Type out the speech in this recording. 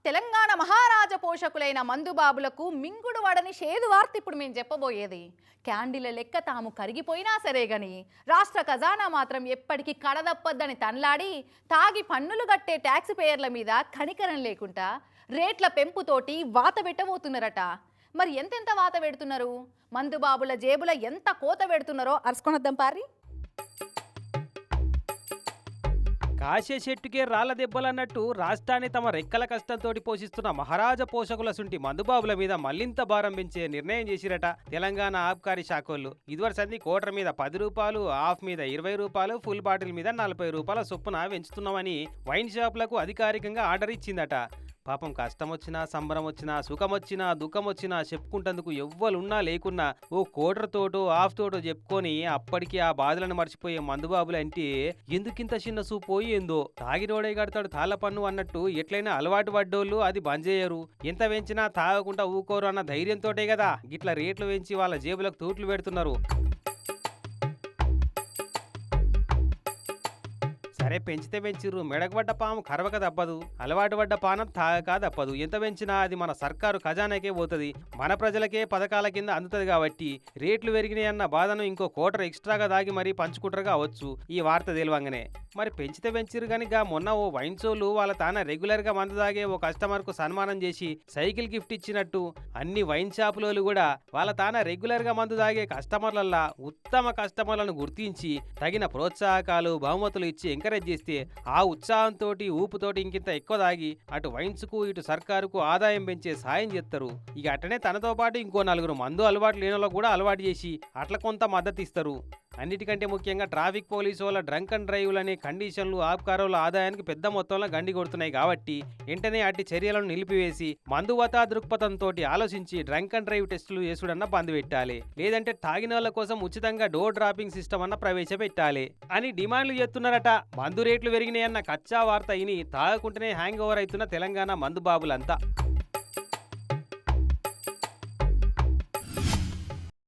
తెలంగాణ మహారాజ పోషకులైన మందుబాబులకు మింగుడు వడని షేదు వార్త ఇప్పుడు మేము చెప్పబోయేది. క్యాండిల లెక్క తాము కరిగిపోయినా సరే గని రాష్ట్ర ఖజానా మాత్రం ఎప్పటికీ కడదప్పద్దని తన్లాడి తాగి పన్నులు కట్టే ట్యాక్స్ పేయర్ల మీద కనికరం లేకుండా రేట్ల పెంపుతోటి వాత పెట్టబోతున్నారట. మరి ఎంతెంత వాత పెడుతున్నారు, మందుబాబుల జేబుల ఎంత కోత పెడుతున్నారో అరుచుకొనొద్దాం పారి. కాశే చెట్టుకే రాళ్ల దెబ్బలన్నట్టు రాష్ట్రాన్ని తమ రెక్కల కష్టంతో పోషిస్తున్న మహారాజ పోషకుల సుంటి మందుబాబుల మీద మళ్లింత భారం పెంచే నిర్ణయం చేసిరట తెలంగాణ ఆబ్కారీ శాఖోళ్ళు. ఇదివరసంది కోటర్ మీద 10 రూపాయలు, హాఫ్ మీద 20 రూపాయలు, ఫుల్ బాటిల్ మీద 40 రూపాయల చొప్పున పెంచుతున్నామని వైన్ షాపులకు అధికారికంగా ఆర్డర్ ఇచ్చిందట. పాపం కష్టం వచ్చినా, సంబరం వచ్చినా, సుఖం వచ్చినా, దుఃఖం వచ్చినా చెప్పుకుంటందుకు ఎవ్వరున్నా లేకున్నా ఓ కోటర్ తోటో హాఫ్ తోటో చెప్పుకొని అప్పటికి ఆ బాధలను మర్చిపోయే మందుబాబులు అంటే ఎందుకింత చిన్న సూపోయి ఏందో. తాగినోడే కడతాడు తాళ్ళ పన్ను అన్నట్టు ఎట్లయినా అలవాటు పడ్డోళ్ళు అది బంద్ చేయరు. ఎంత పెంచినా తాగకుండా ఊకోరు అన్న ధైర్యంతోటే కదా గిట్ల రేట్లు పెంచి వాళ్ళ జేబులకు తూట్లు పెడుతున్నారు. సరే పెంచితే పెంచిర్రు, మెడకబడ్డ పాము కరవక తప్పదు, అలవాటు పడ్డ పానం తాగక తప్పదు. ఎంత పెంచినా అది మన సర్కారు ఖజానాకే పోతుంది, మన ప్రజలకే పథకాల కింద అందుతుంది. కాబట్టి రేట్లు పెరిగినాయి అన్న బాధను ఇంకో కోటర్ ఎక్స్ట్రాగా దాగి మరీ పంచుకుంటారు కావచ్చు ఈ వార్త తెలివంగానే. మరి పెంచితే పెంచిరు కానీ మొన్న ఓ వైన్ షోలు వాళ్ళ తాన రెగ్యులర్గా మందు తాగే ఓ కస్టమర్కు సన్మానం చేసి సైకిల్ గిఫ్ట్ ఇచ్చినట్టు అన్ని వైన్ షాపులోళ్ళు కూడా వాళ్ళ తాన రెగ్యులర్గా మందు తాగే కస్టమర్లల్లా ఉత్తమ కస్టమర్లను గుర్తించి తగిన ప్రోత్సాహకాలు, బహుమతులు ఇచ్చి ఎంకరేజ్ చేస్తే ఆ ఉత్సాహంతో ఊపుతోటి ఇంకింత ఎక్కువ తాగి అటు వైన్స్కు ఇటు సర్కారుకు ఆదాయం పెంచే సాయం చేస్తారు. ఇక అట్టనే తనతో పాటు ఇంకో 4 మందు అలవాటు లేని కూడా అలవాటు చేసి అట్లా కొంత మద్దతు ఇస్తారు. అన్నిటికంటే ముఖ్యంగా ట్రాఫిక్ పోలీసు వాళ్ళ డ్రంక్ అండ్ డ్రైవ్లు అనే కండిషన్లు ఆబ్కారుల ఆదాయానికి పెద్ద మొత్తంలో గండి కొడుతున్నాయి. కాబట్టి వెంటనే అట్టి చర్యలను నిలిపివేసి మందువతా దృక్పథంతో ఆలోచించి డ్రంక్ అండ్ డ్రైవ్ టెస్టులు చేసుడన్నా బంద్ పెట్టాలి, లేదంటే తాగిన వాళ్ళ కోసం ఉచితంగా డోర్ డ్రాపింగ్ సిస్టమ్ అన్న ప్రవేశపెట్టాలి అని డిమాండ్లు చేస్తున్నారట. మందు రేట్లు పెరిగినాయన్న కచ్చా వార్త ఇని తాగకుంటేనే హ్యాంగ్ ఓవర్ అవుతున్న తెలంగాణ మందుబాబులంతా.